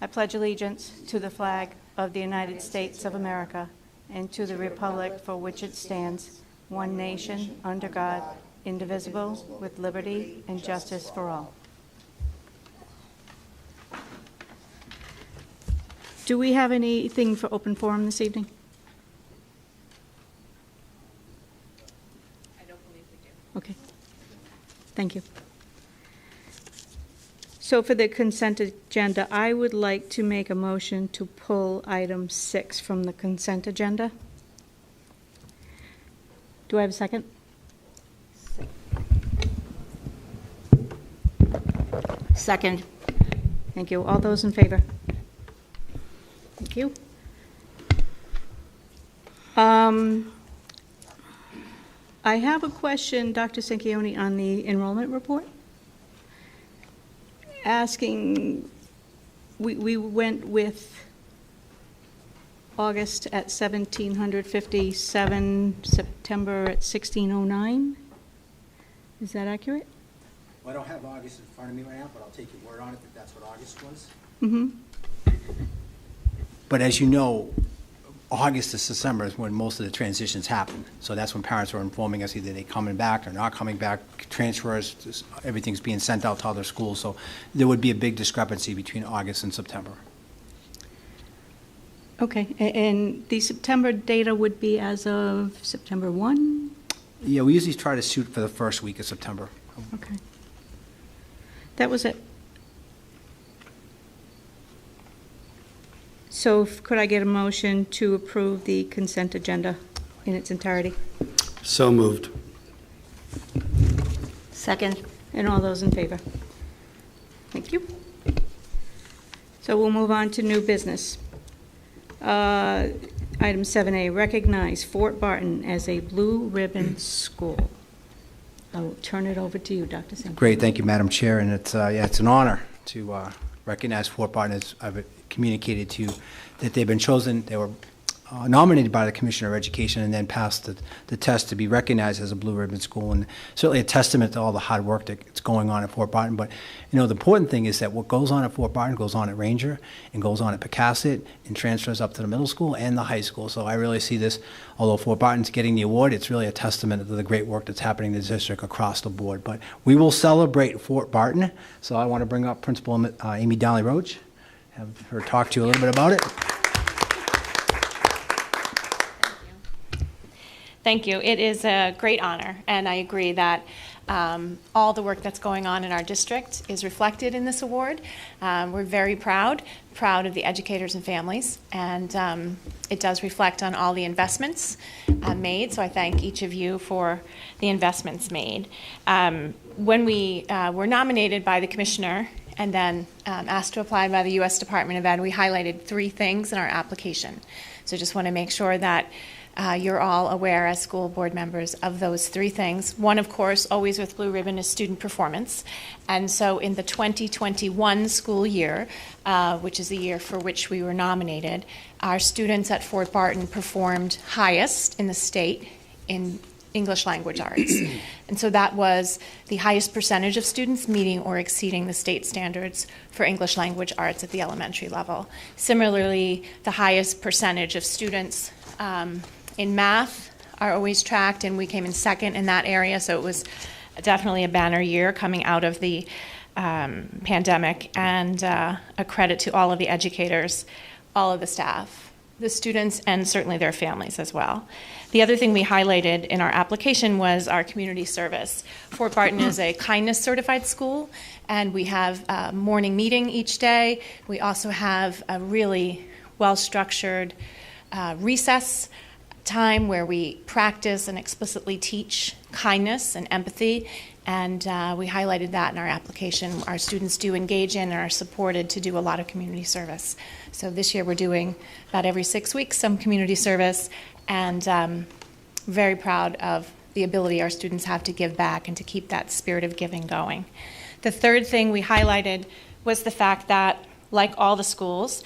I pledge allegiance to the flag of the United States of America and to the republic for which it stands, one nation, under God, indivisible, with liberty and justice for all. Do we have anything for open forum this evening? I don't believe we do. Okay. Thank you. So for the consent agenda, I would like to make a motion to pull item 6 from the consent agenda. Do I have a second? Second. Thank you. All those in favor? Thank you. I have a question, Dr. Sanchioni, on the enrollment report. Asking, we went with August at 1,757, September at 1,609. Is that accurate? Well, I don't have August in front of me right now, but I'll take your word on it that that's what August was. Mm-hmm. But as you know, August to December is when most of the transitions happen. So that's when parents are informing us either they're coming back or not coming back, transfers, just everything's being sent out to other schools. So there would be a big discrepancy between August and September. Okay, and the September data would be as of September 1? Yeah, we usually try to shoot for the first week of September. Okay. That was it. So could I get a motion to approve the consent agenda in its entirety? So moved. Second. And all those in favor? Thank you. So we'll move on to new business. Item 7A, recognize Fort Barton as a blue ribbon school. I will turn it over to you, Dr. Singh. Great, thank you, Madam Chair, and it's an honor to recognize Fort Barton. As I've communicated to you that they've been chosen. They were nominated by the Commissioner of Education and then passed the test to be recognized as a blue ribbon school, and certainly a testament to all the hard work that's going on at Fort Barton. But you know, the important thing is that what goes on at Fort Barton goes on at Ranger and goes on at Pecasset and transfers up to the middle school and the high school. So I really see this, although Fort Barton's getting the award, it's really a testament to the great work that's happening in the district across the board. But we will celebrate Fort Barton. So I want to bring up Principal Amy Donnelly Roche, have her talk to you a little bit about it. Thank you. It is a great honor, and I agree that all the work that's going on in our district is reflected in this award. We're very proud of the educators and families, and it does reflect on all the investments made, so I thank each of you for the investments made. When we were nominated by the Commissioner and then asked to apply by the U.S. Department of Ed, we highlighted 3 things in our application. So just want to make sure that you're all aware as school board members of those 3 things. One, of course, always with Blue Ribbon, is student performance. And so in the 2021 school year, which is the year for which we were nominated, our students at Fort Barton performed highest in the state in English language arts. And so that was the highest percentage of students meeting or exceeding the state standards for English language arts at the elementary level. Similarly, the highest percentage of students in math are always tracked, and we came in second in that area, so it was definitely a banner year coming out of the pandemic, and a credit to all of the educators, all of the staff, the students, and certainly their families as well. The other thing we highlighted in our application was our community service. Fort Barton is a kindness certified school, and we have a morning meeting each day. We also have a really well-structured recess time where we practice and explicitly teach kindness and empathy, and we highlighted that in our application. Our students do engage in and are supported to do a lot of community service. So this year we're doing about every 6 weeks some community service, and very proud of the ability our students have to give back and to keep that spirit of giving going. The third thing we highlighted was the fact that, like all the schools,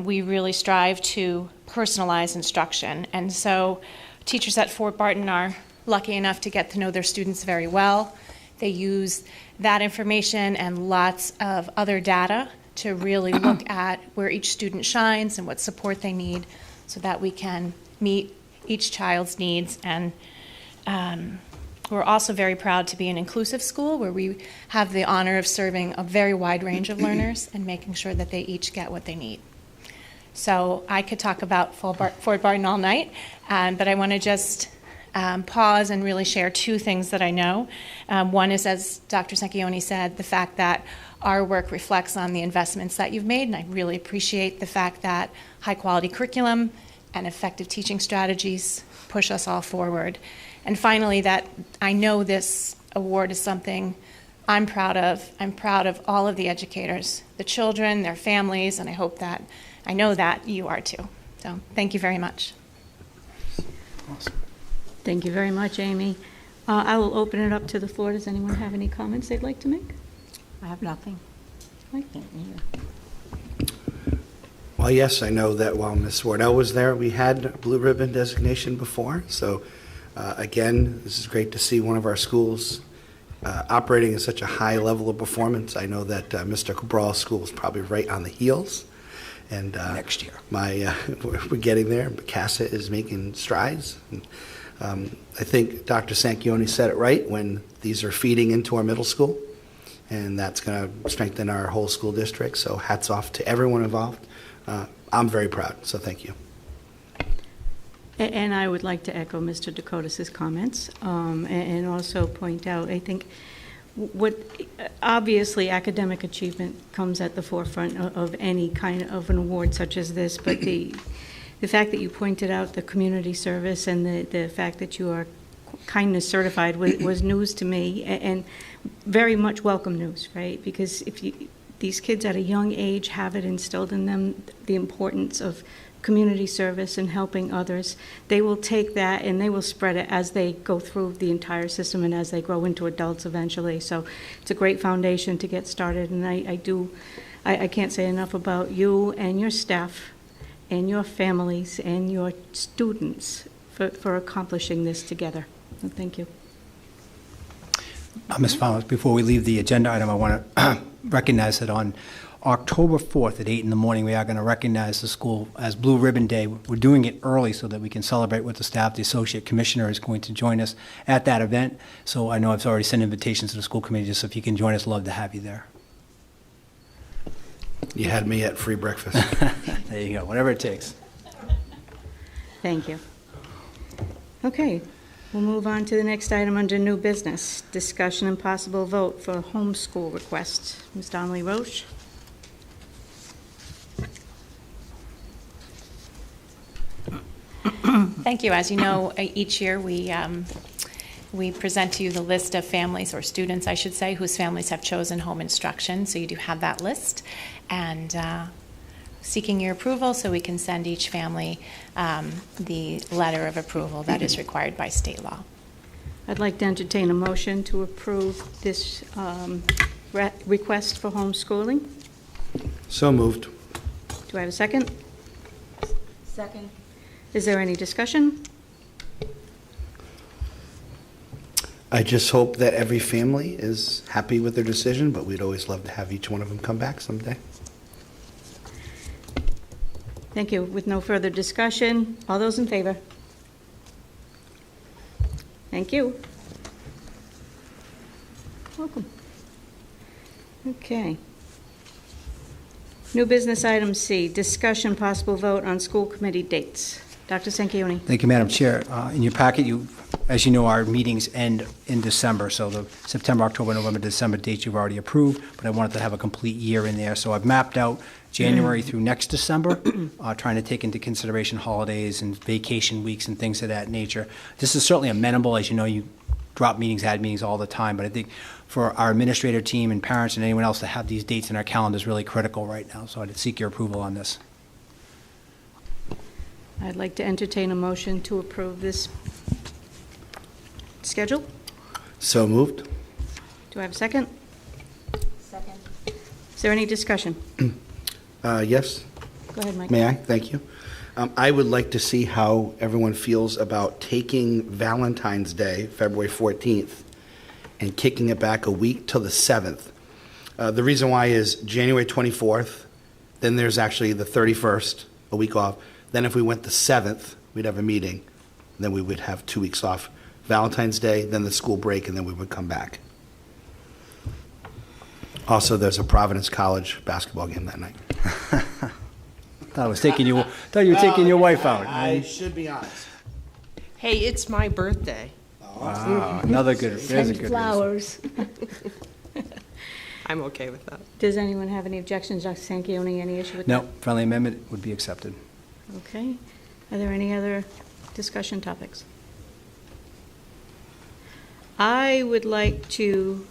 we really strive to personalize instruction. And so teachers at Fort Barton are lucky enough to get to know their students very well. They use that information and lots of other data to really look at where each student shines and what support they need so that we can meet each child's needs. And we're also very proud to be an inclusive school where we have the honor of serving a very wide range of learners and making sure that they each get what they need. So I could talk about Fort Barton all night, but I want to just pause and really share two things that I know. One is, as Dr. Sanchioni said, the fact that our work reflects on the investments that you've made, and I really appreciate the fact that high-quality curriculum and effective teaching strategies push us all forward. And finally, that I know this award is something I'm proud of. I'm proud of all of the educators, the children, their families, and I know that you are too. So thank you very much. Awesome. Thank you very much, Amy. I will open it up to the floor. Does anyone have any comments they'd like to make? I have nothing. Mike? Well, yes, I know that while Ms. Wardell was there, we had blue ribbon designation before. So, again, this is great to see one of our schools operating at such a high level of performance. I know that Mr. Cabral's school is probably right on the heels. And Next year. We're getting there. But CASA is making strides. And, I think Dr. Sanchioni said it right when these are feeding into our middle school. And that's going to strengthen our whole school district. So hats off to everyone involved. I'm very proud, so thank you. And I would like to echo Mr. Dakotas' comments and also point out, I think, obviously academic achievement comes at the forefront of any kind of an award such as this, but the fact that you pointed out the community service and the fact that you are kindness certified was news to me, and very much welcome news, right? Because these kids at a young age have it instilled in them, the importance of community service and helping others. They will take that and they will spread it as they go through the entire system and as they grow into adults eventually. So it's a great foundation to get started, and I can't say enough about you and your staff and your families and your students for accomplishing this together. So thank you. Ms. Fowler, before we leave the agenda item, I want to recognize that on October 4th at 8 in the morning, we are going to recognize the school as Blue Ribbon Day. We're doing it early so that we can celebrate with the staff. The Associate Commissioner is going to join us at that event. So I know I've already sent invitations to the school committee, just if you can join us, love to have you there. You had me at free breakfast. There you go, whatever it takes. Thank you. Okay, we'll move on to the next item under new business. Discussion and possible vote for homeschool request. Ms. Donnelly Roche. Thank you. As you know, each year we present to you the list of families, or students, I should say, whose families have chosen home instruction. So you do have that list, and seeking your approval so we can send each family the letter of approval that is required by state law. I'd like to entertain a motion to approve this request for homeschooling. So moved. Do I have a second? Second. Is there any discussion? I just hope that every family is happy with their decision, but we'd always love to have each one of them come back someday. Thank you. With no further discussion, all those in favor? Thank you. Welcome. Okay. New business item C, discussion possible vote on school committee dates. Dr. Sanchioni. Thank you, Madam Chair. In your packet, as you know, our meetings end in December, so the September, October, November, December dates you've already approved, but I wanted to have a complete year in there. So I've mapped out January through next December, trying to take into consideration holidays and vacation weeks and things of that nature. This is certainly amenable. As you know, you drop meetings, add meetings all the time, but I think for our administrative team and parents and anyone else to have these dates in our calendar is really critical right now. So I'd seek your approval on this. I'd like to entertain a motion to approve this schedule. So moved. Do I have a second? Second. Is there any discussion? Yes. Go ahead, Mike. May I? Thank you. I would like to see how everyone feels about taking Valentine's Day, February 14th, and kicking it back a week till the 7th. The reason why is January 24th, then there's actually the 31st, a week off. Then if we went the 7th, we'd have a meeting. Then we would have 2 weeks off. Valentine's Day, then the school break, and then we would come back. Also, there's a Providence College basketball game that night. Thought you were taking your wife out. I should be honest. Hey, it's my birthday. Wow, another good, there's a good reason. Flowers. I'm okay with that. Does anyone have any objections, Dr. Sanchioni, any issue with that? No, friendly amendment would be accepted. Okay. Are there any other discussion topics? I would like to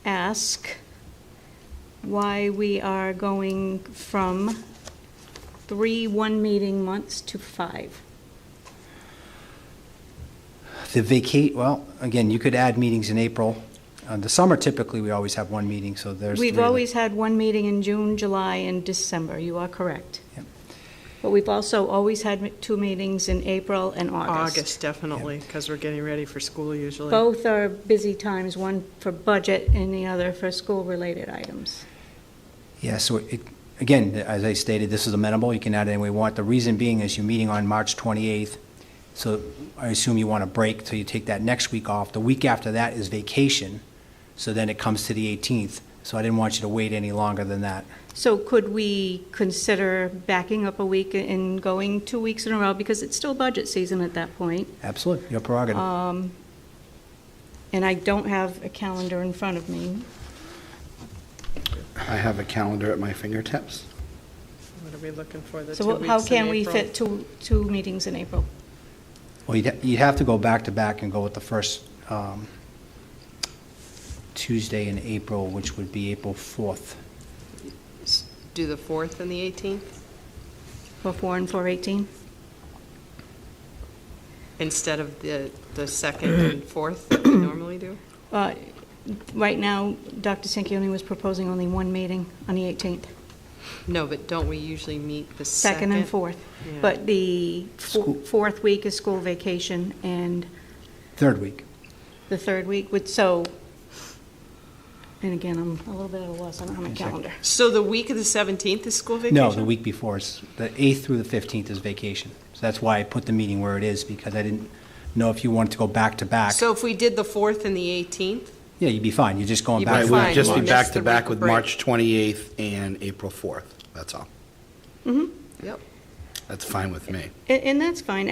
ask why we are going from 3 one-meeting months to 5. Well, again, you could add meetings in April. The summer, typically, we always have one meeting, so there's We've 3 always had one meeting in June, July, and December. You are correct. Yep. But we've also always had 2 meetings in April and August. August, definitely, because we're getting ready for school usually. Both are busy times, one for budget and the other for school-related items. Yeah, so again, as I stated, this is amenable. You can add it any way you want. The reason being is you're meeting on March 28th, so I assume you want a break till you take that next week off. The week after that is vacation, so then it comes to the 18th. So I didn't want you to wait any longer than that. So could we consider backing up a week and going 2 weeks in a row, because it's still budget season at that point? Absolutely, your prerogative. And I don't have a calendar in front of me. I have a calendar at my fingertips. What are we looking for, the 2 So weeks how in can we April? fit two meetings in April? Well, you'd have to go back to back and go with the first Tuesday in April, which would be April 4th. Do the 4th and the 18th For 4 and 4/18? instead of the 2nd and 4th that we normally do? Right now, Dr. Sanchioni was proposing only one meeting on the 18th. No, but don't we usually meet the 2nd? Second and fourth. Yeah. But the School- fourth week is school vacation, and Third week. the third week would, so, and again, I'm a little bit at a loss, I don't have my calendar. So the week of the 17th is school vacation? No, the week before. The 8th through the 15th is vacation. So that's why I put the meeting where it is, because I didn't know if you wanted to go back to back. So if we did the 4th and the 18th? Yeah, you'd be fine. You're just going You'd be back. Right, to we'd fine. just be We'll back miss to the back week with of break. March 28th and April 4th, that's all. Yep. That's fine with me. And that's fine,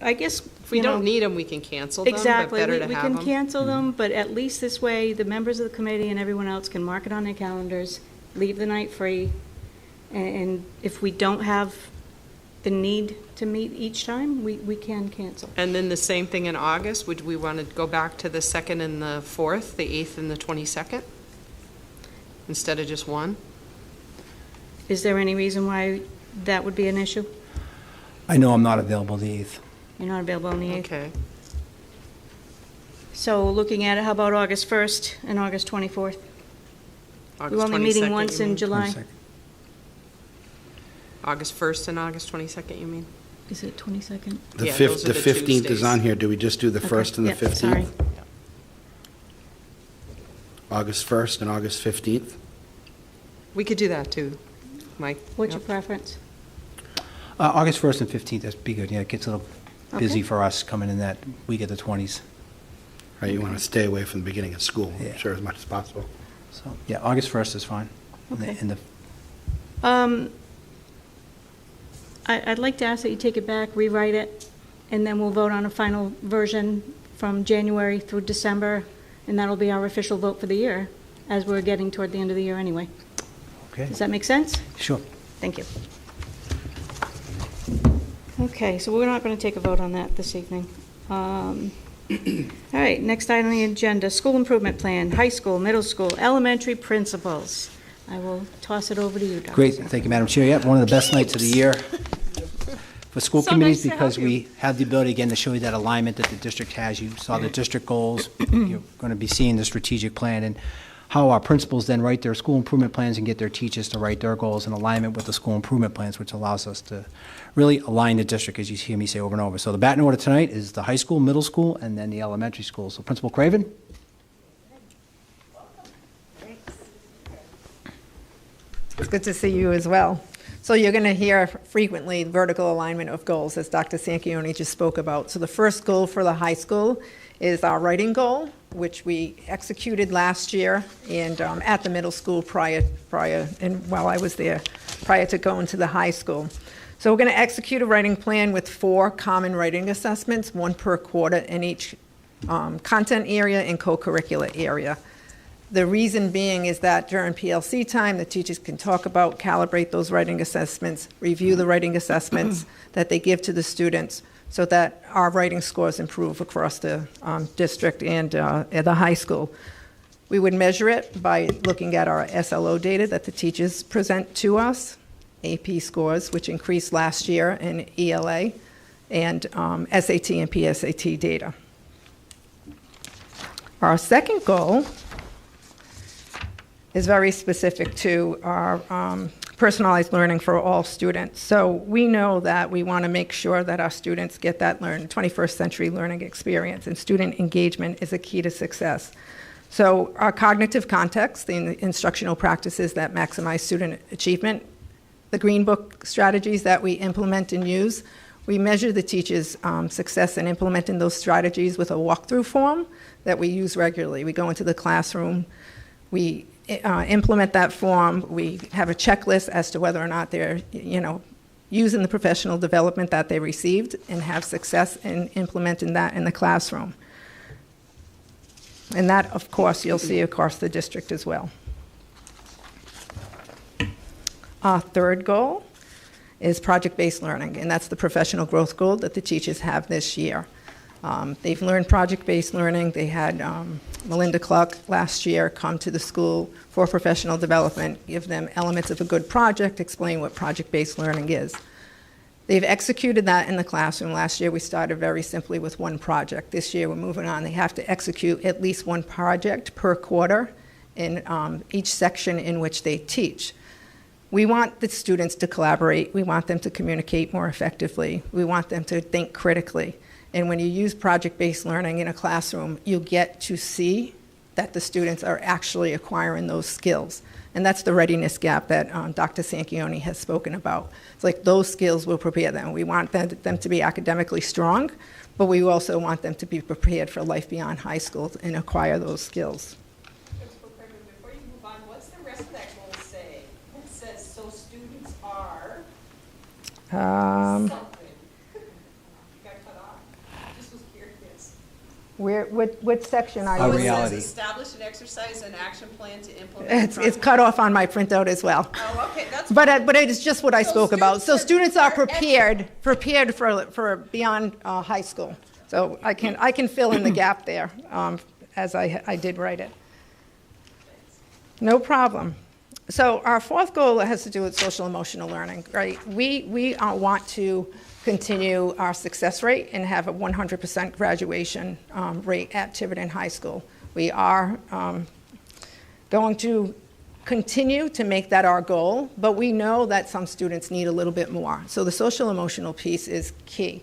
I guess, If we don't need them, we can cancel them, but exactly, better to we have can them. cancel them, but at least this way, the members of the committee and everyone else can mark it on their calendars, leave the night free, and if we don't have the need to meet each time, we can cancel. And then the same thing in August, would we want to go back to the 2nd and the 4th, the 8th and the 22nd? Instead of just one? Is there any reason why that would be an issue? I know I'm not available the 8th. You're not available on the 8th? Okay. So looking at it, how about August 1st and August 24th? August We're only meeting 22nd, once you in mean? July. 22nd. August 1st and August 22nd, you mean? Is it 22nd? The Yeah, fifth, those are the the 15th is Tuesdays. on here. Do we just do the Okay, 1st and the yeah, 15th? sorry. August 1st and August 15th? We could do that too, Mike. What's your Yep. preference? August 1st and 15th, that'd be good. Yeah, it gets a little busy Okay. for us coming in that week of the 20s. Right, you want to stay away from the beginning of school, Yeah. I'm sure, as much as possible. So, yeah, August 1st is fine. Okay. And the I'd like to ask that you take it back, rewrite it, and then we'll vote on a final version from January through December, and that'll be our official vote for the year, as we're getting toward the end of the year anyway. Okay, Does that make sense? sure. Thank you. Okay, so we're not going to take a vote on that this evening. All right, next item on the agenda, school improvement plan, high school, middle school, elementary principals. I will toss it over to you, Dr. Great, Singh. thank you, Madam Chair. Yeah, one of the best nights of the year for school So committees nice to have because you. we have the ability, again, to show you that alignment that the district has. You saw the district goals. You're going to be seeing the strategic plan and how our principals then write their school improvement plans and get their teachers to write their goals in alignment with the school improvement plans, which allows us to really align the district, as you hear me say over and over. So the bat in order tonight is the high school, middle school, and then the elementary school. So Principal Craven? good to see you as well. So you're going to hear frequently vertical alignment of goals, as Dr. Sanchioni just spoke about. So the first goal for the high school is our writing goal, which we executed last year and at the middle school while I was there, prior to going to the high school. So we're going to execute a writing plan with 4 common writing assessments, 1 per quarter in each content area and co-curricular area. The reason being is that during PLC time, the teachers can talk about, calibrate those writing assessments, review the writing assessments that they give to the students so that our writing scores improve across the district and at the high school. We would measure it by looking at our SLO data that the teachers present to us, AP scores, which increased last year in ELA, and SAT and PSAT data. Our second goal is very specific to our personalized learning for all students. So we know that we want to make sure that our students get that 21st century learning experience, and student engagement is a key to success. So our cognitive context, the instructional practices that maximize student achievement, the Green Book strategies that we implement and use, we measure the teachers' success in implementing those strategies with a walkthrough form that we use regularly. We go into the classroom, we implement that form, we have a checklist as to whether or not they're, using the professional development that they received and have success in implementing that in the classroom. And that, of course, you'll see across the district as well. Our third goal is project-based learning, and that's the professional growth goal that the teachers have this year. They've learned project-based learning. They had Melinda Clark last year come to the school for professional development, give them elements of a good project, explain what project-based learning is. They've executed that in the classroom. Last year we started very simply with 1 project. This year we're moving on. They have to execute at least 1 project per quarter in each section in which they teach. We want the students to collaborate. We want them to communicate more effectively. We want them to think critically. And when you use project-based learning in a classroom, you get to see that the students are actually acquiring those skills. And that's the readiness gap that Dr. Sanchioni has spoken about. It's like those skills will prepare them. We want them to be academically strong, but we also want them to be prepared for life beyond high school and acquire those skills. Before you move on, what's the rest of that goal say? It says, so students are something. What section are Our you in? reality. It says establish and exercise an action plan to implement. It's cut off on my printout as well. Oh, okay, that's. But it's just what I spoke about. So students are students prepared for beyond high school. So I can fill in the gap there as I did write it. No problem. So our fourth goal has to do with social emotional learning, right? We want to continue our success rate and have a 100% graduation rate at Tiverton High School. We are going to continue to make that our goal, but we know that some students need a little bit more. So the social emotional piece is key.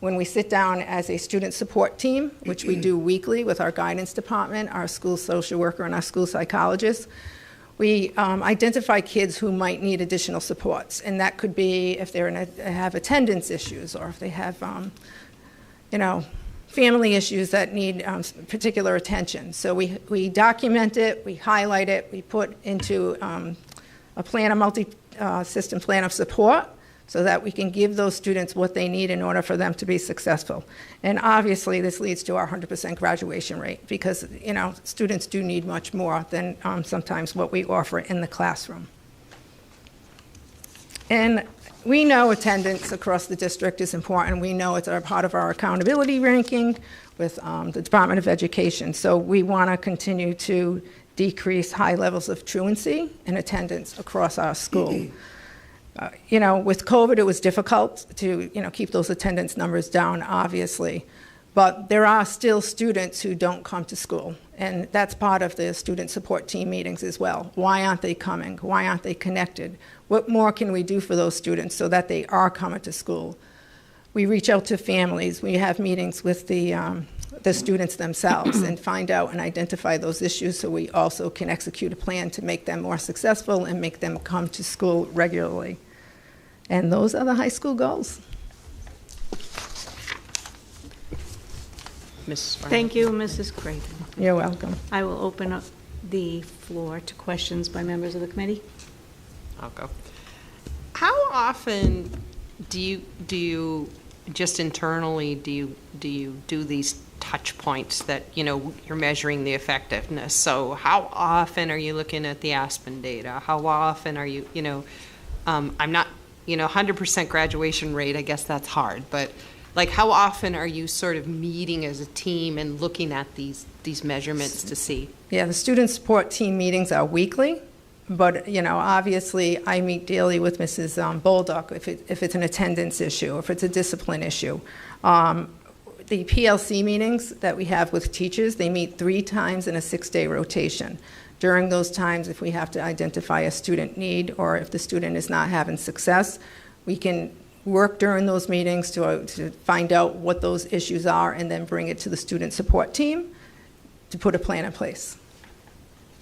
When we sit down as a student support team, which we do weekly with our guidance department, our school social worker, and our school psychologist, we identify kids who might need additional supports, and that could be if they have attendance issues or if they have, family issues that need particular attention. So we document it, we highlight it, we put into a plan, a multi-system plan of support, so that we can give those students what they need in order for them to be successful. And obviously, this leads to our 100% graduation rate because, students do need much more than sometimes what we offer in the classroom. And we know attendance across the district is important. We know it's part of our accountability ranking with the Department of Education. So we want to continue to decrease high levels of truancy and attendance across our school. With COVID, it was difficult to, keep those attendance numbers down, obviously. But there are still students who don't come to school, and that's part of the student support team meetings as well. Why aren't they coming? Why aren't they connected? What more can we do for those students so that they are coming to school? We reach out to families. We have meetings with the the students themselves and find out and identify those issues so we also can execute a plan to make them more successful and make them come to school regularly. And those are the high school goals. Mrs. Farmer. Thank you, Mrs. Creighton. You're welcome. I will open up the floor to questions by members of the committee. I'll go. How often do you just internally do you do these touch points that you're measuring the effectiveness? So how often are you looking at the Aspen data? How often are you I'm not 100% graduation rate, I guess that's hard, but like how often are you sort of meeting as a team and looking at these measurements to see? Yeah, the student support team meetings are weekly, but obviously I meet daily with Mrs. Bolduc if it's an attendance issue, if it's a discipline issue. The PLC meetings that we have with teachers, they meet 3 times in a 6-day rotation. During those times, if we have to identify a student need or if the student is not having success, we can work during those meetings to find out what those issues are and then bring it to the student support team to put a plan in place.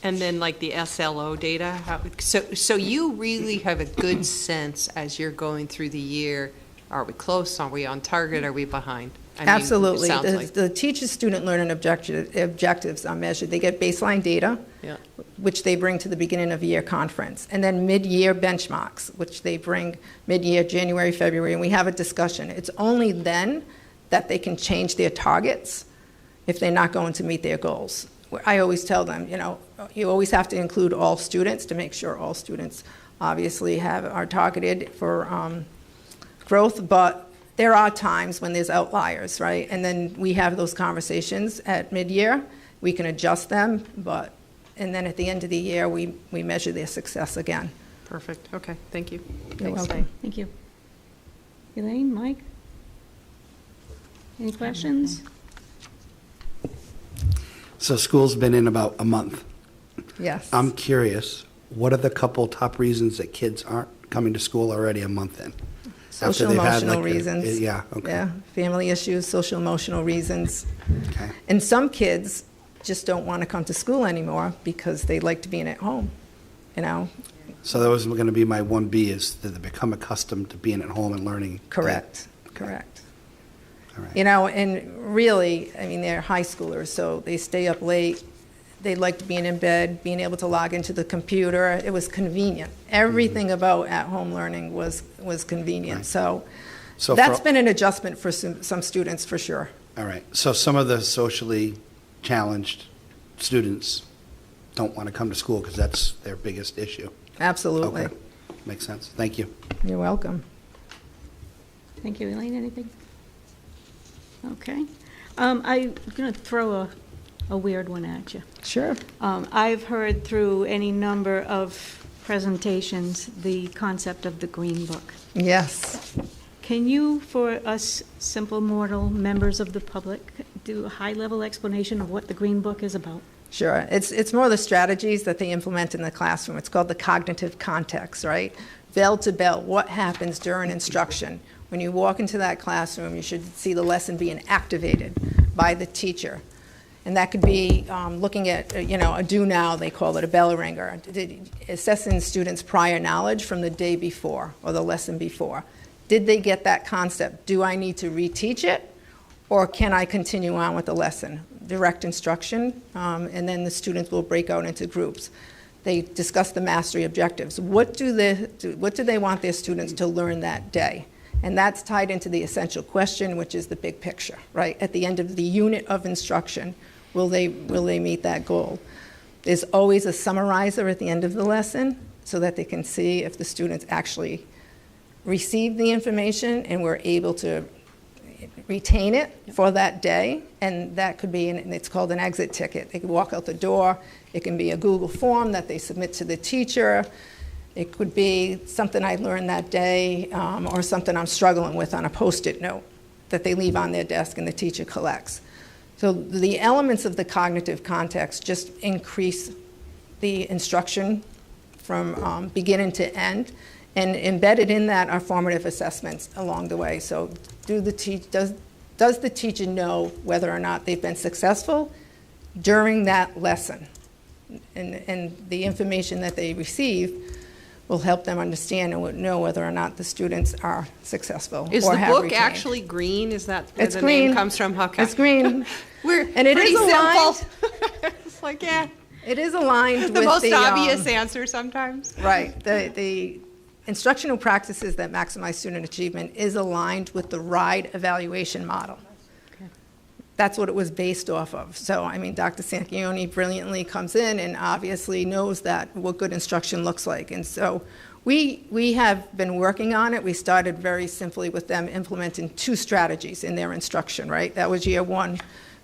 And then like the SLO data, so you really have a good sense as you're going through the year, are we close, are we on target, are we behind? I mean, Absolutely. it sounds like. The teacher's student learning objectives are measured. They get baseline data, Yeah. which they bring to the beginning of year conference, and then mid-year benchmarks, which they bring mid-year, January, February, and we have a discussion. It's only then that they can change their targets if they're not going to meet their goals. I always tell them, you always have to include all students to make sure all students obviously are targeted for growth, but there are times when there's outliers, right? And then we have those conversations at mid-year. We can adjust them, and then at the end of the year, we measure their success again. Perfect. Okay. Thank you. You're Thanks, welcome. Diane. Thank you. Elaine, Mike? Any questions? So school's been in about a month. Yes. I'm curious, what are the couple top reasons that kids aren't coming to school already a month in? After Social they've had, emotional like, reasons. Yeah, okay. Yeah, family issues, social emotional reasons. Okay. And some kids just don't want to come to school anymore because they like to be at home, So that was going to be my 1B, is that they become accustomed to being at home and learning. Correct. All right. And really, they're high schoolers, so they stay up late. They liked being in bed, being able to log into the computer. It was convenient. Everything about at-home learning was convenient. Right. So That's been an adjustment for some students, for sure. All right. So some of the socially challenged students don't want to come to school because that's their biggest issue. Absolutely. Okay. Makes sense. Thank you. You're welcome. Thank you, Elaine. Anything? Okay. I'm going to throw a weird one at you. Sure. I've heard through any number of presentations the concept of the Green Book. Yes. Can you, for us simple mortal members of the public, do a high-level explanation of what the Green Book is about? Sure. It's more the strategies that they implement in the classroom. It's called the cognitive context, right? Bell to bell, what happens during instruction? When you walk into that classroom, you should see the lesson being activated by the teacher. And that could be looking at, a do now, they call it a bell ringer, assessing students' prior knowledge from the day before or the lesson before. Did they get that concept? Do I need to reteach it, or can I continue on with the lesson? Direct instruction, and then the students will break out into groups. They discuss the mastery objectives. What do they want their students to learn that day? And that's tied into the essential question, which is the big picture, right? At the end of the unit of instruction, will they meet that goal? There's always a summarizer at the end of the lesson so that they can see if the students actually received the information and were able to retain it for that day. And that could be, it's called an exit ticket. They can walk out the door. It can be a Google form that they submit to the teacher. It could be something I learned that day or something I'm struggling with on a Post-it note that they leave on their desk and the teacher collects. So the elements of the cognitive context just increase the instruction from beginning to end, and embedded in that are formative assessments along the way. So does does the teacher know whether or not they've been successful during that lesson? And the information that they receive will help them understand and know whether or not the students are successful Is or the have book retained. actually green? Is that where It's the green. name comes from? Okay. It's green. We're And it pretty is aligned. simple. It's like, yeah, It is aligned the with most the obvious answer sometimes. right. The instructional practices that maximize student achievement is aligned with the RIDE evaluation model. That's what it was based off of. So, I mean, Dr. Sanchioni brilliantly comes in and obviously knows that what good instruction looks like. And so we have been working on it. We started very simply with them implementing 2 strategies in their instruction, right? That was year 1.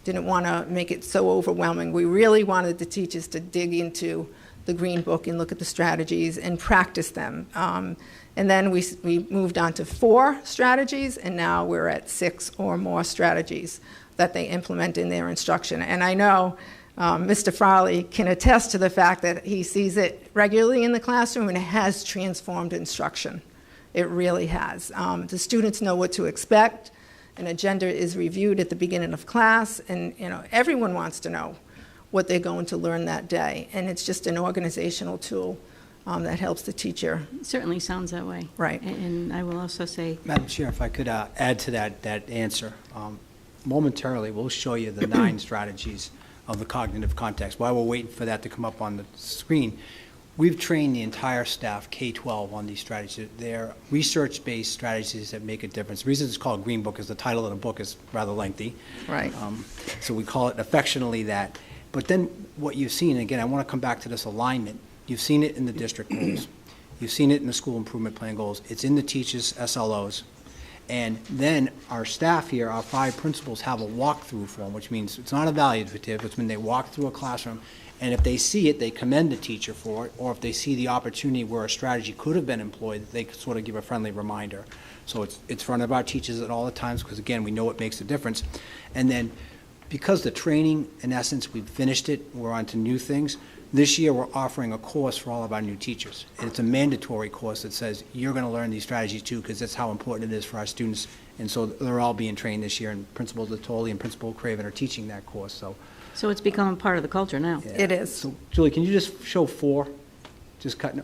Didn't want to make it so overwhelming. We really wanted the teachers to dig into the Green Book and look at the strategies and practice them. And then we moved on to 4 strategies, and now we're at 6 or more strategies that they implement in their instruction. And I know Mr. Farley can attest to the fact that he sees it regularly in the classroom, and it has transformed instruction. It really has. The students know what to expect. An agenda is reviewed at the beginning of class, and everyone wants to know what they're going to learn that day. And it's just an organizational tool that helps the teacher. It certainly sounds that way. Right. And I will also say, Madam Chair, if I could add to that answer. Momentarily, we'll show you the 9 strategies of the cognitive context. While we're waiting for that to come up on the screen, we've trained the entire staff, K-12, on these strategies. They're research-based strategies that make a difference. The reason it's called Green Book is the title of the book is rather lengthy. Right. So we call it affectionately that. But then what you've seen, again, I want to come back to this alignment. You've seen it in the district goals. You've seen it in the school improvement plan goals. It's in the teachers' SLOs. And then our staff here, our 5 principals, have a walkthrough form, which means it's not evaluative. It's when they walk through a classroom, and if they see it, they commend the teacher for it, or if they see the opportunity where a strategy could have been employed, they sort of give a friendly reminder. So it's in front of our teachers at all the times, because again, we know it makes a difference. And then because the training, in essence, we've finished it, we're on to new things. This year, we're offering a course for all of our new teachers. And it's a mandatory course that says, you're going to learn these strategies too, because that's how important it is for our students. And so they're all being trained this year, and Principal Latoli and Principal Craven are teaching that course. so it's becoming part of the culture now. Yeah. It is. So, Julie, can you just show 4? Just cutting,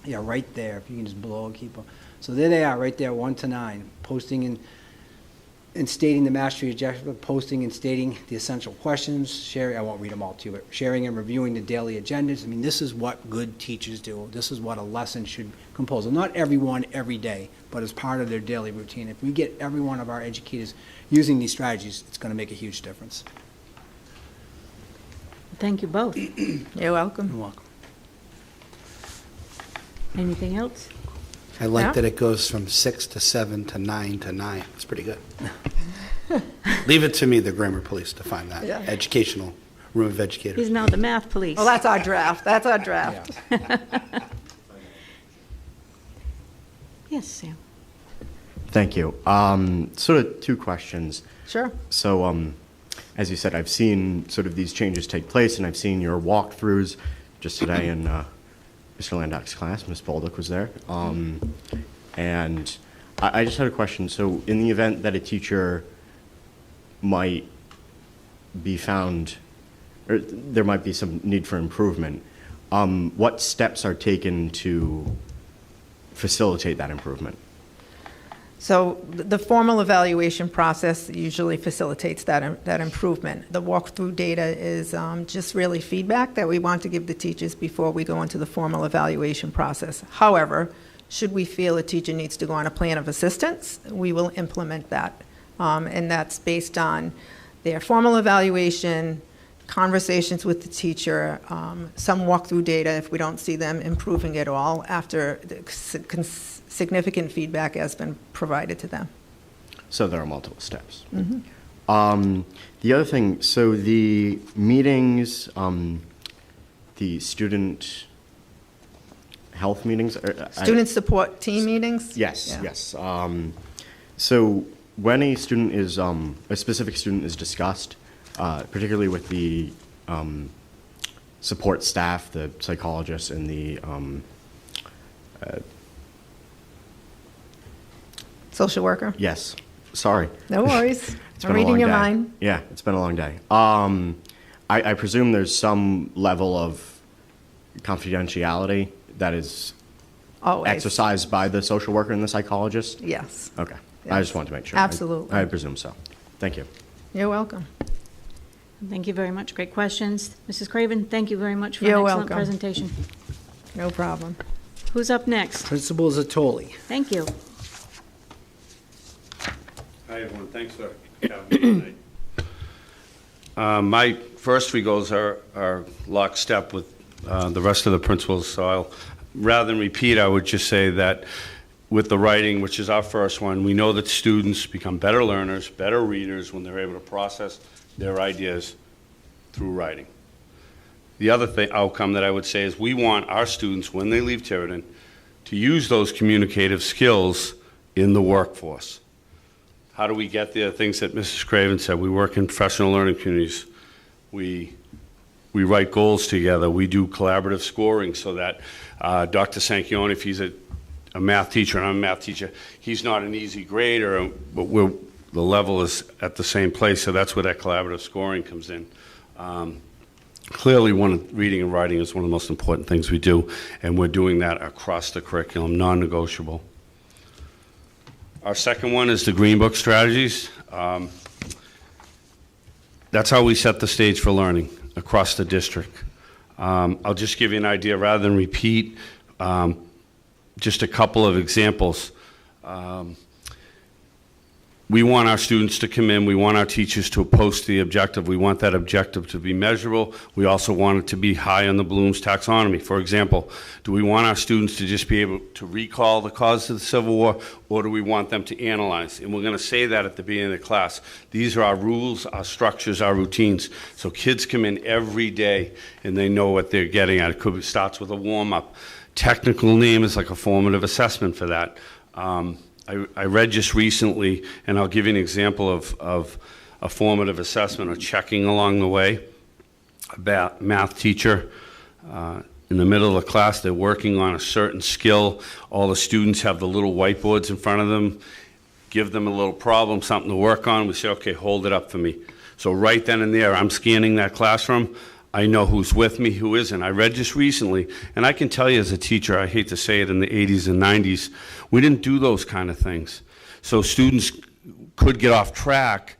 yeah, right there, if you can just blow and keep on. So there they are, right there, 1 to 9, posting and stating the mastery objective, posting and stating the essential questions, sharing, I won't read them all to you, but sharing and reviewing the daily agendas. I mean, this is what good teachers do. This is what a lesson should compose. And not everyone every day, but as part of their daily routine. If we get every one of our educators using these strategies, it's going to make a huge difference. Thank you both. You're welcome. You're welcome. Anything else? I like Yeah. that it goes from 6 to 7 to 9 to 9. It's pretty good. Leave it to me, the grammar police, to find that Yeah. educational room of educators. He's now the math police. Well, that's our draft. That's our draft. Yes, Sam. Thank you. Sort of 2 questions. Sure. So, as you said, I've seen sort of these changes take place, and I've seen your walkthroughs just today in Mr. Landak's class. Ms. Bolduc was there. And I just had a question. So, in the event that a teacher might be found, or there might be some need for improvement, what steps are taken to facilitate that improvement? So the formal evaluation process usually facilitates that improvement. The walkthrough data is just really feedback that we want to give the teachers before we go into the formal evaluation process. However, should we feel a teacher needs to go on a plan of assistance, we will implement that. And that's based on their formal evaluation, conversations with the teacher, some walkthrough data if we don't see them improving at all after significant feedback has been provided to them. So there are multiple steps. Mm-hmm. The other thing, so the meetings, the student health meetings. Student support team meetings? Yes, Yeah. yes. So when a student is, a specific student is discussed, particularly with the support staff, the psychologists, and the Social worker? yes, Sorry. No worries. It's I'm been a long reading your day. mind. Yeah, it's been a long day. I presume there's some level of confidentiality that is Always. exercised by the social worker and the psychologist? Yes. Okay. Yes. I just wanted to make sure. Absolutely. I presume so. Thank you. You're welcome. Thank you very much. Great questions. Mrs. Craven, thank you very much for an You're excellent welcome. presentation. No problem. Who's up next? Principal Zatoli. Thank you. Hi, everyone. Thanks for having me tonight. My first three goals are lockstep with the rest of the principals, so rather than repeat, I would just say that with the writing, which is our first one, we know that students become better learners, better readers when they're able to process their ideas through writing. The other outcome that I would say is we want our students, when they leave Tiverton, to use those communicative skills in the workforce. How do we get there? Things that Mrs. Craven said. We work in professional learning communities. We write goals together. We do collaborative scoring so that Dr. Sanchioni, if he's a math teacher and I'm a math teacher, he's not an easy grader, but the level is at the same place, so that's where that collaborative scoring comes in. Clearly, reading and writing is one of the most important things we do, and we're doing that across the curriculum, non-negotiable. Our second one is the Green Book strategies. That's how we set the stage for learning across the district. I'll just give you an idea rather than repeat, just a couple of examples. We want our students to come in. We want our teachers to post the objective. We want that objective to be measurable. We also want it to be high on the Bloom's taxonomy. For example, do we want our students to just be able to recall the causes of the Civil War, or do we want them to analyze? And we're going to say that at the beginning of the class. These are our rules, our structures, our routines. So kids come in every day and they know what they're getting at. It starts with a warm-up. Technical name is like a formative assessment for that. I read just recently, and I'll give you an example of a formative assessment or checking along the way. A math teacher in the middle of the class, they're working on a certain skill. All the students have the little whiteboards in front of them. Give them a little problem, something to work on. We say, okay, hold it up for me. So right then and there, I'm scanning that classroom. I know who's with me, who isn't. I read just recently, and I can tell you as a teacher, I hate to say it, in the 80s and 90s, we didn't do those kind of things. So students could get off track,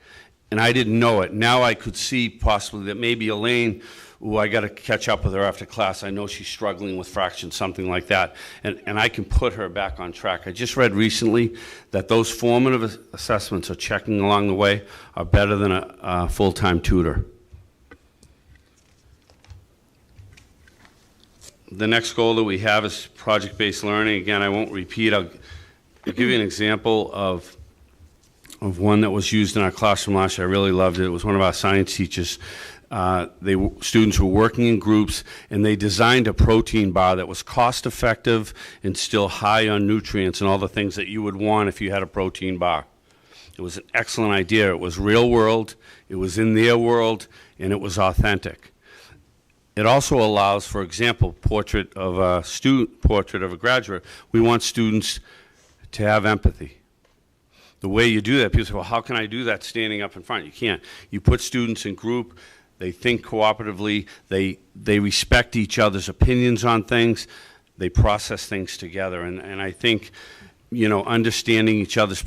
and I didn't know it. Now I could see possibly that maybe Elaine, I got to catch up with her after class. I know she's struggling with fractions, something like that, and I can put her back on track. I just read recently that those formative assessments or checking along the way are better than a full-time tutor. The next goal that we have is project-based learning. Again, I won't repeat. I'll give you an example of one that was used in our classroom last year. I really loved it. It was one of our science teachers. Students were working in groups, and they designed a protein bar that was cost-effective and still high on nutrients and all the things that you would want if you had a protein bar. It was an excellent idea. It was real world, it was in their world, and it was authentic. It also allows, for example, portrait of a graduate. We want students to have empathy. The way you do that, people say, well, how can I do that standing up in front? You can't. You put students in group, they think cooperatively, they respect each other's opinions on things, they process things together. And I think, understanding each other's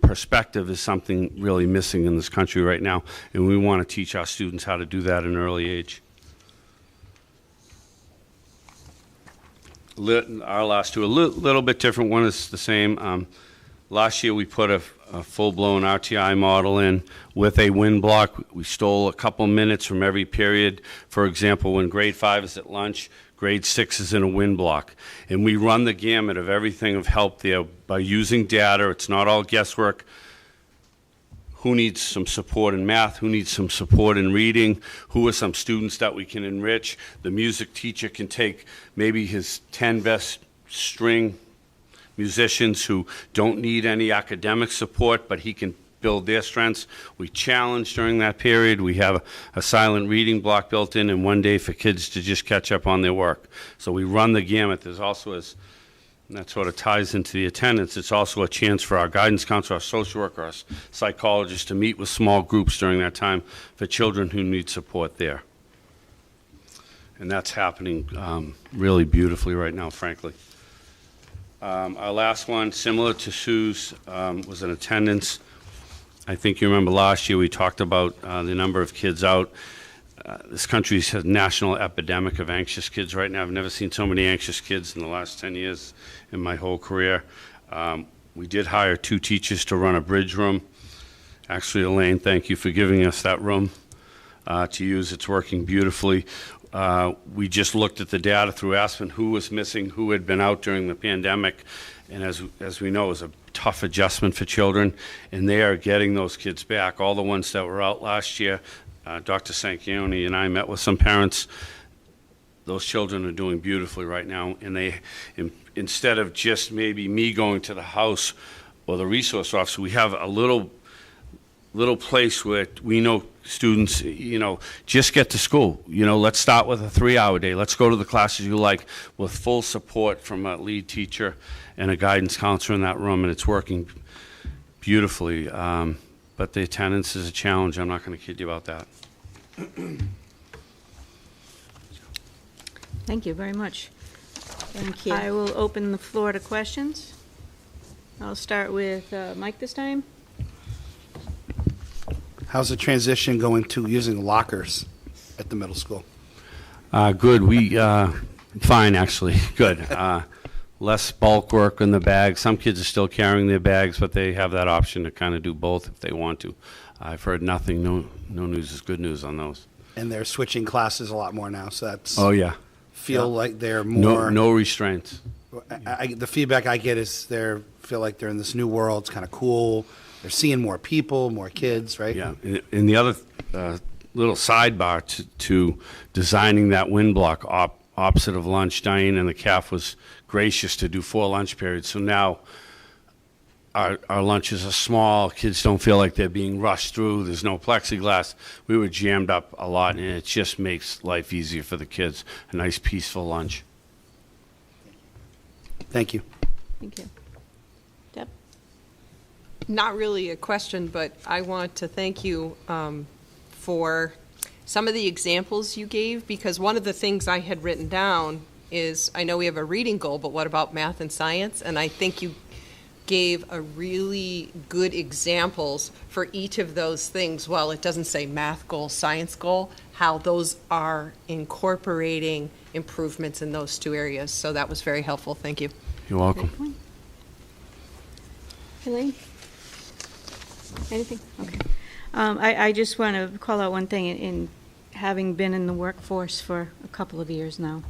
perspective is something really missing in this country right now, and we want to teach our students how to do that at an early age. Our last two, a little bit different. One is the same. Last year we put a full-blown RTI model in with a win block. We stole a couple minutes from every period. For example, when grade 5 is at lunch, grade 6 is in a win block. And we run the gamut of everything of help there by using data. It's not all guesswork. Who needs some support in math? Who needs some support in reading? Who are some students that we can enrich? The music teacher can take maybe his 10 best string musicians who don't need any academic support, but he can build their strengths. We challenge during that period. We have a silent reading block built in, and one day for kids to just catch up on their work. So we run the gamut. There's also, as And that sort of ties into the attendance. It's also a chance for our guidance counselor, our social worker, our psychologist to meet with small groups during that time for children who need support there. And that's happening really beautifully right now, frankly. Our last one, similar to Sue's, was an attendance. I think you remember last year we talked about the number of kids out. This country has a national epidemic of anxious kids right now. I've never seen so many anxious kids in the last 10 years in my whole career. We did hire 2 teachers to run a bridge room. Actually, Elaine, thank you for giving us that room to use. It's working beautifully. We just looked at the data through Aspen, who was missing, who had been out during the pandemic. And as we know, it was a tough adjustment for children, and they are getting those kids back. All the ones that were out last year, Dr. Sanchioni and I met with some parents. Those children are doing beautifully right now, and they, instead of just maybe me going to the house or the resource officer, we have a little place where we know students, just get to school. Let's start with a 3-hour day. Let's go to the classes you like, with full support from a lead teacher and a guidance counselor in that room, and it's working beautifully. But the attendance is a challenge. I'm not going to kid you about that. Thank you very much. Thank you. I will open the floor to questions. I'll start with Mike this time. How's the transition going to using lockers at the middle school? Good. Fine, actually. Good. Less bulk work in the bags. Some kids are still carrying their bags, but they have that option to kind of do both if they want to. I've heard nothing. No news is good news on those. And they're switching classes a lot more now, so that's Oh, yeah. feel like they're more. No restraints. The feedback I get is they feel like they're in this new world. It's kind of cool. They're seeing more people, more kids, right? Yeah. And the other little sidebar to designing that wind block opposite of lunch, Diane and the CAF was gracious to do 4 lunch periods. So now our lunches are small. Kids don't feel like they're being rushed through. There's no plexiglass. We were jammed up a lot, and it just makes life easier for the kids. A nice, peaceful lunch. Thank you. Thank you. Deb? Not really a question, but I want to thank you for some of the examples you gave, because one of the things I had written down is, I know we have a reading goal, but what about math and science? And I think you gave a really good examples for each of those things. Well, it doesn't say math goal, science goal, how those are incorporating improvements in those 2 areas. So that was very helpful. Thank you. You're welcome. Good point. Elaine? Anything? Okay. I just want to call out one thing. In having been in the workforce for a couple of years now,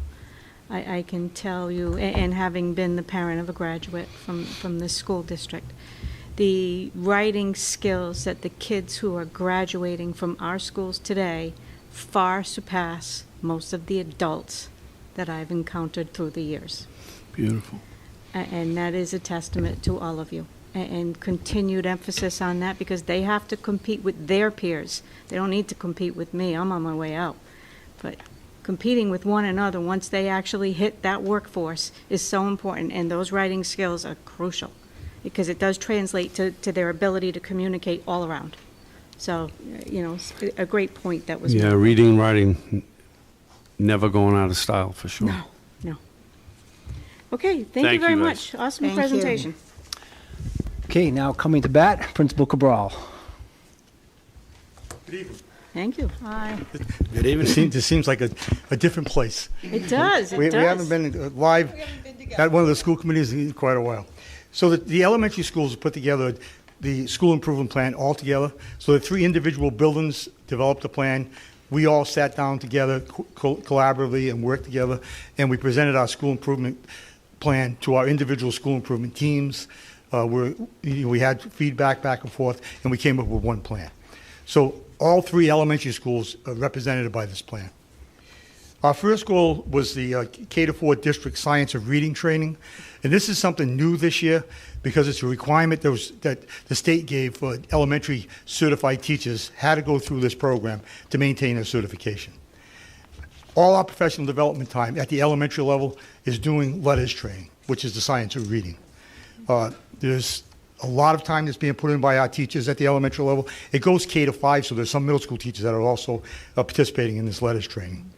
I can tell you, and having been the parent of a graduate from this school district, the writing skills that the kids who are graduating from our schools today far surpass most of the adults that I've encountered through the years. Beautiful. And that is a testament to all of you. And continued emphasis on that, because they have to compete with their peers. They don't need to compete with me. I'm on my way out. But competing with one another once they actually hit that workforce is so important, and those writing skills are crucial, because it does translate to their ability to communicate all around. So, a great point that was Yeah, made. reading and writing, never going out of style, for sure. No. Okay, thank you very much. Awesome Thank you. presentation. Okay, now coming to bat, Principal Cabral. Good evening. Thank you. Hi. Good evening. This seems like a different place. It does, We haven't been live at one of the school committees in quite a while. So the elementary schools put together the school improvement plan all together. So the 3 individual buildings developed a plan. We all sat down together collaboratively and worked together, and we presented our school improvement plan to our individual school improvement teams. We had feedback back and forth, and we came up with one plan. So all 3 elementary schools are represented by this plan. Our first goal was the K-4 district science of reading training, and this is something new this year because it's a requirement that the state gave for elementary certified teachers had to go through this program to maintain their certification. All our professional development time at the elementary level is doing letters training. which is the science of reading. There's a lot of time that's being put in by our teachers at the elementary level. It goes K to 5, so there's some middle school teachers that are also participating in this letters training.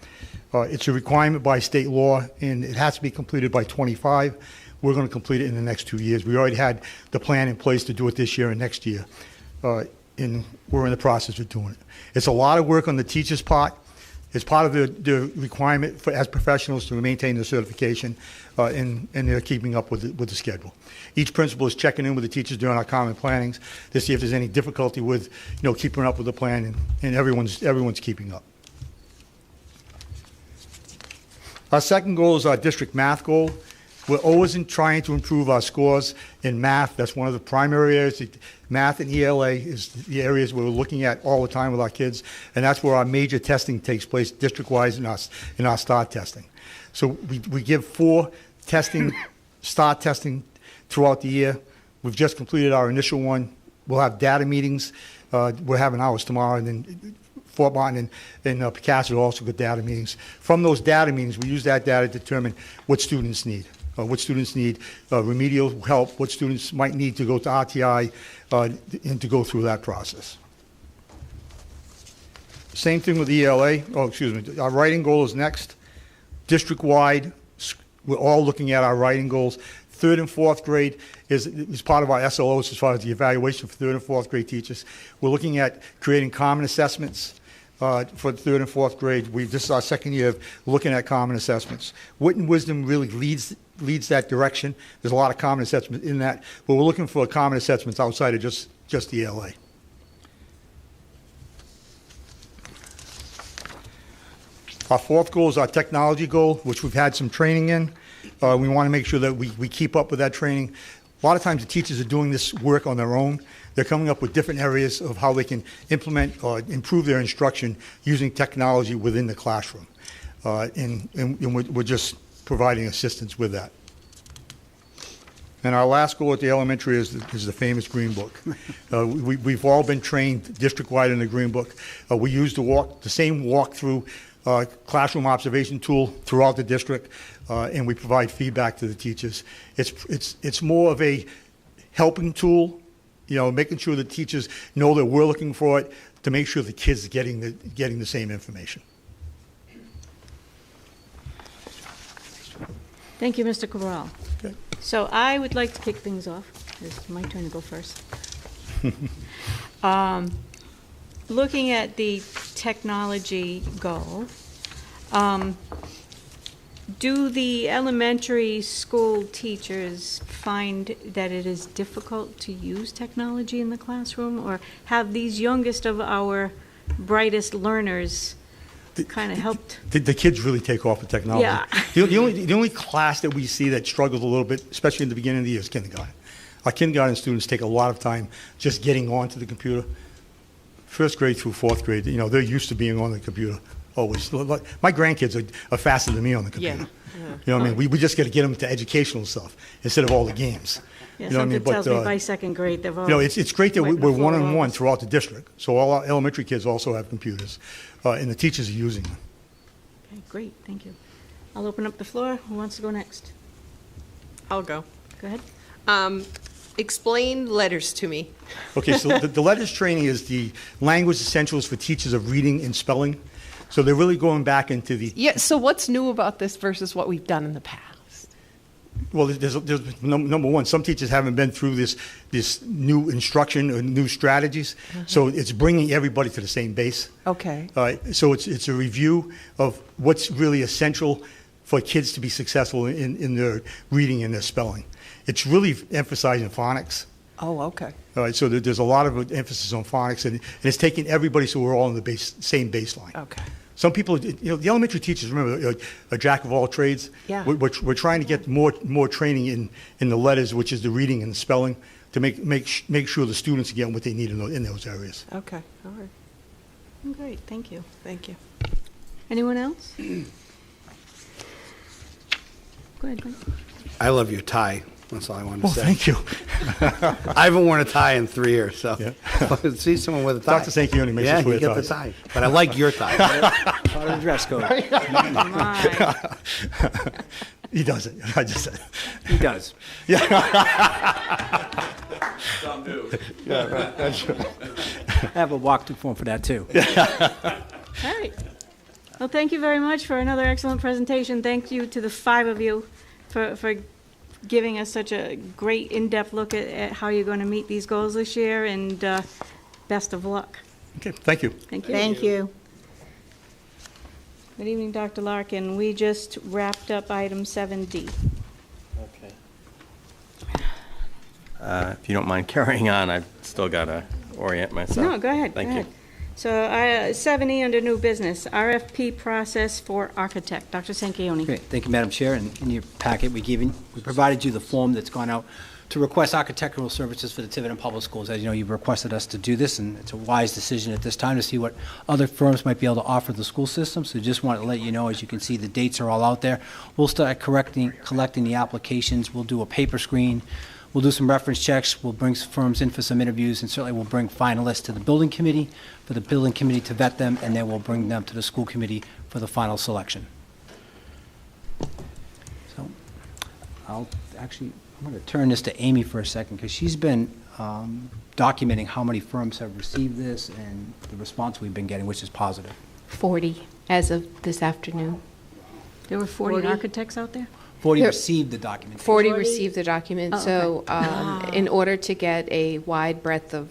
It's a requirement by state law, and it has to be completed by 25. We're going to complete it in the next 2 years. We already had the plan in place to do it this year and next year, and we're in the process of doing it. It's a lot of work on the teacher's part. It's part of the requirement for, as professionals, to maintain the certification, and they're keeping up with the schedule. Each principal is checking in with the teachers during our common plannings to see if there's any difficulty with, keeping up with the plan, and everyone's keeping up. Our second goal is our district math goal. We're always trying to improve our scores in math. That's one of the primary areas. Math and ELA is the areas we're looking at all the time with our kids, and that's where our major testing takes place district-wise in our STAR testing. So we give 4 testing, STAR testing throughout the year. We've just completed our initial one. We'll have data meetings. We're having ours tomorrow, and then Fort Barton and Picasso will also get data meetings. From those data meetings, we use that data to determine what students need. What students need remedial help, what students might need to go to RTI, and to go through that process. Same thing with ELA. Our writing goal is next. District-wide, we're all looking at our writing goals. 3rd and 4th grade is part of our SLOs as far as the evaluation for 3rd and 4th grade teachers. We're looking at creating common assessments for the 3rd and 4th grade. This is our second year of looking at common assessments. Wit and Wisdom really leads that direction. There's a lot of common assessment in that, but we're looking for common assessments outside of just the ELA. Our 4th goal is our technology goal, which we've had some training in. We want to make sure that we keep up with that training. A lot of times the teachers are doing this work on their own. They're coming up with different areas of how they can implement or improve their instruction using technology within the classroom. And we're just providing assistance with that. And our last goal at the elementary is the famous Green Book. We've all been trained district-wide in the Green Book. We use the same walkthrough classroom observation tool throughout the district, and we provide feedback to the teachers. It's more of a helping tool, making sure the teachers know that we're looking for it to make sure the kids are getting the same information. Thank you, Mr. Cabral. Okay. So I would like to kick things off. It's my turn to go first. Looking at the technology goal, do the elementary school teachers find that it is difficult to use technology in the classroom, or have these youngest of our brightest learners kind of helped? The kids really take off with technology. Yeah. The only class that we see that struggles a little bit, especially in the beginning of the year, is kindergarten. Our kindergarten students take a lot of time just getting onto the computer. 1st grade through 4th grade, they're used to being on the computer always. My grandkids are faster than me on the computer. Yeah. What I mean? We just got to get them to educational stuff instead of all the games. Yeah, something tells me by 2nd grade they've all... It's great that wiped the we're floor one-on-one off. throughout the district. So all our elementary kids also have computers, and the teachers are using them. Okay, great, thank you. I'll open up the floor. Who wants to go next? I'll go. Go ahead. Explain letters to me. Okay, so the letters training is the language essentials for teachers of reading and spelling. So they're really going back into the... Yeah, so what's new about this versus what we've done in the past? Well, there's number one, some teachers haven't been through this new instruction or new strategies, so it's bringing everybody to the same base. Okay. So it's a review of what's really essential for kids to be successful in their reading and their spelling. It's really emphasizing phonics. Oh, okay. All right, so there's a lot of emphasis on phonics, and it's taking everybody so we're all on the same baseline. Okay. Some people, the elementary teachers, remember, a jack of all trades. Yeah. We're trying to get more training in the letters, which is the reading and the spelling, to make sure the students are getting what they need in those areas. Okay, all right. Great, thank you. Thank you. Anyone else? Go ahead, Glenn. I love your tie. That's all I wanted to Oh, say. thank you. I haven't worn a tie in 3 years, so Yeah. see someone with a tie. Dr. Sanchioni makes us Yeah, wear you get the ties. tie. But I like your tie. Part of the dress code. My. He doesn't. I just said. He does. Yeah, right. That's right. I have a walkthrough form for that, too. All right. Well, thank you very much for another excellent presentation. Thank you to the 5 of you for giving us such a great in-depth look at how you're going to meet these goals this year, and best of luck. Okay, thank you. Thank you. Thank you. Good evening, Dr. Larkin. We just wrapped up item 7D. Okay. If you don't mind carrying on, I've still got to orient myself. No, go ahead. Thank go you. ahead. So 7E under new business, RFP process for architect. Dr. Sanchioni. Great, thank you, Madam Chair. And in your packet, we provided you the form that's gone out to request architectural services for the Tiverton Public Schools. As you know, you've requested us to do this, and it's a wise decision at this time to see what other firms might be able to offer the school system. So just wanted to let you know, as you can see, the dates are all out there. We'll start collecting the applications. We'll do a paper screen. We'll do some reference checks. We'll bring some firms in for some interviews, and certainly we'll bring finalists to the building committee, for the building committee to vet them, and then we'll bring them to the school committee for the final selection. So I'm going to turn this to Amy for a second, because she's been documenting how many firms have received this and the response we've been getting, which is positive. 40 as of this afternoon. There were 40 architects out there? 40 There- received the document. 40 received the document. Oh, So okay. in order to get a wide breadth of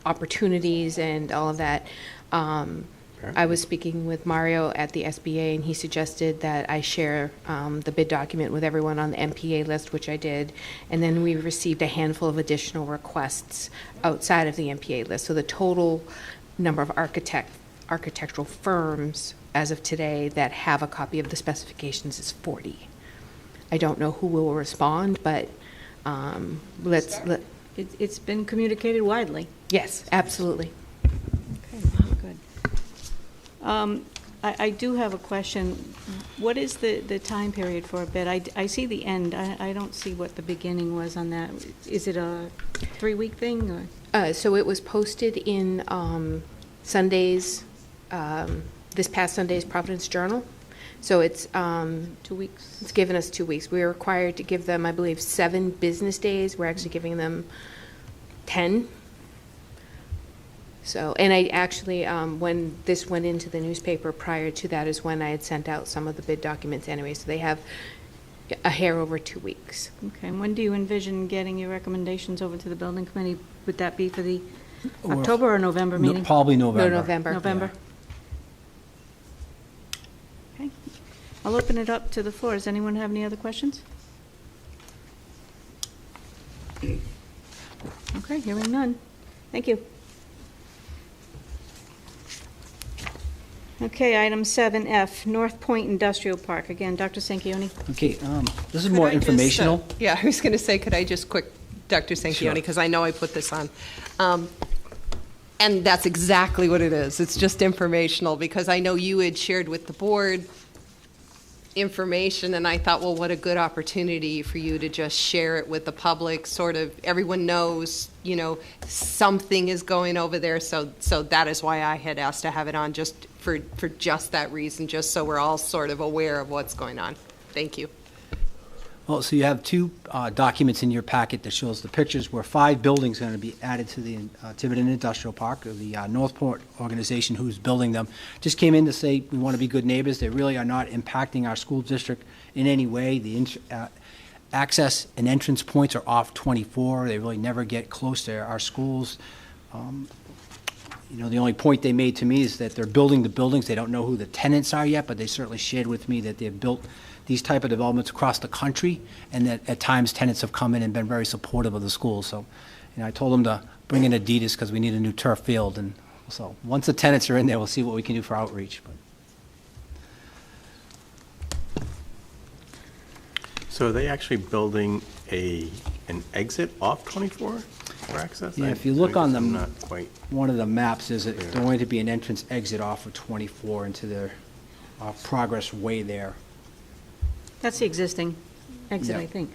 opportunities and all of that, I was speaking with Mario at the SBA, and he suggested that I share the bid document with everyone on the MPA list, which I did. And then we received a handful of additional requests outside of the MPA list. So the total number of architectural firms as of today that have a copy of the specifications is 40. I don't know who will respond, but It's been communicated widely. yes, absolutely. Okay, good. I do have a question. What is the time period for a bid? I see the end. I don't see what the beginning was on that. Is it a 3-week thing, or? So it was posted in Sunday's, this past Sunday's Providence Journal. So it's 2 weeks? It's given us 2 weeks. We are required to give them, I believe, 7 business days. We're actually giving them 10. So, and I actually, when this went into the newspaper prior to that is when I had sent out some of the bid documents anyway. So they have a hair over 2 weeks. Okay, and when do you envision getting your recommendations over to the building committee? Would that be for the Or- October or November No, meeting? probably November. No, November. November? Okay. I'll open it up to the floor. Does anyone have any other questions? Okay, hearing none. Thank you. Okay, item 7F, North Point Industrial Park. Again, Dr. Sanchioni. Okay, this is more informational. Yeah, I was going to say, could I just quick, Dr. Sure. Sanchioni, because I know I put this on. And that's exactly what it is. It's just informational, because I know you had shared with the board information, and I thought, well, what a good opportunity for you to just share it with the public, sort of, everyone knows, you know, something is going over there, so that is why I had asked to have it on, just for just that reason, just so we're all sort of aware of what's going on. Thank you. Well, so you have 2 documents in your packet that shows the pictures where 5 buildings are going to be added to the Tiverton Industrial Park. The Northport organization who's building them just came in to say we want to be good neighbors. They really are not impacting our school district in any way. The access and entrance points are off 24. They really never get close to our schools. You know, the only point they made to me is that they're building the buildings. They don't know who the tenants are yet, but they certainly shared with me that they've built these type of developments across the country, and that at times tenants have come in and been very supportive of the school. So, you know, I told them to bring in Adidas because we need a new turf field, and so once the tenants are in there, we'll see what we can do for outreach. But So are they actually building an exit off 24 for access? yeah, if you look on I'm the not quite. one of the maps, there's Yeah. going to be an entrance exit off of 24 into their Progress Way there. That's the existing exit, Yeah. I think.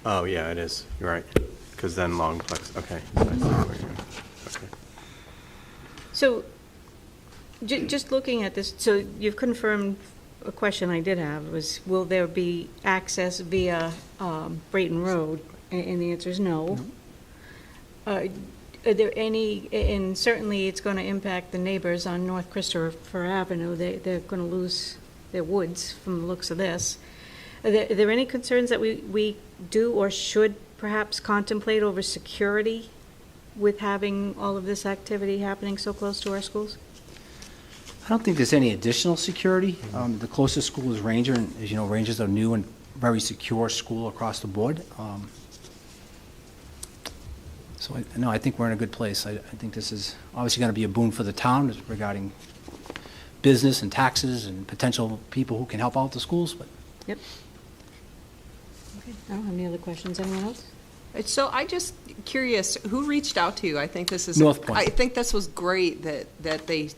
Oh, yeah, it is. You're right. Because then Longplex. Okay. So I see where you're- okay. So, just looking at this, so you've confirmed a question I did have was, will there be access via Brayton Road? And the answer is no. Are there any, and certainly it's going to impact the neighbors on North Christopher Avenue. They're going to lose their woods from the looks of this. Are there any concerns that we do or should perhaps contemplate over security with having all of this activity happening so close to our schools? I don't think there's any additional security. The closest school is Ranger, and as you know, Ranger's a new and very secure school across the board. So, I think we're in a good place. I think this is obviously going to be a boon for the town regarding business and taxes and potential people who can help out the schools. But Yep. Okay, I don't have any other questions. Anyone else? So I just curious, who reached out to you? I think this is North Point. I think this was great that they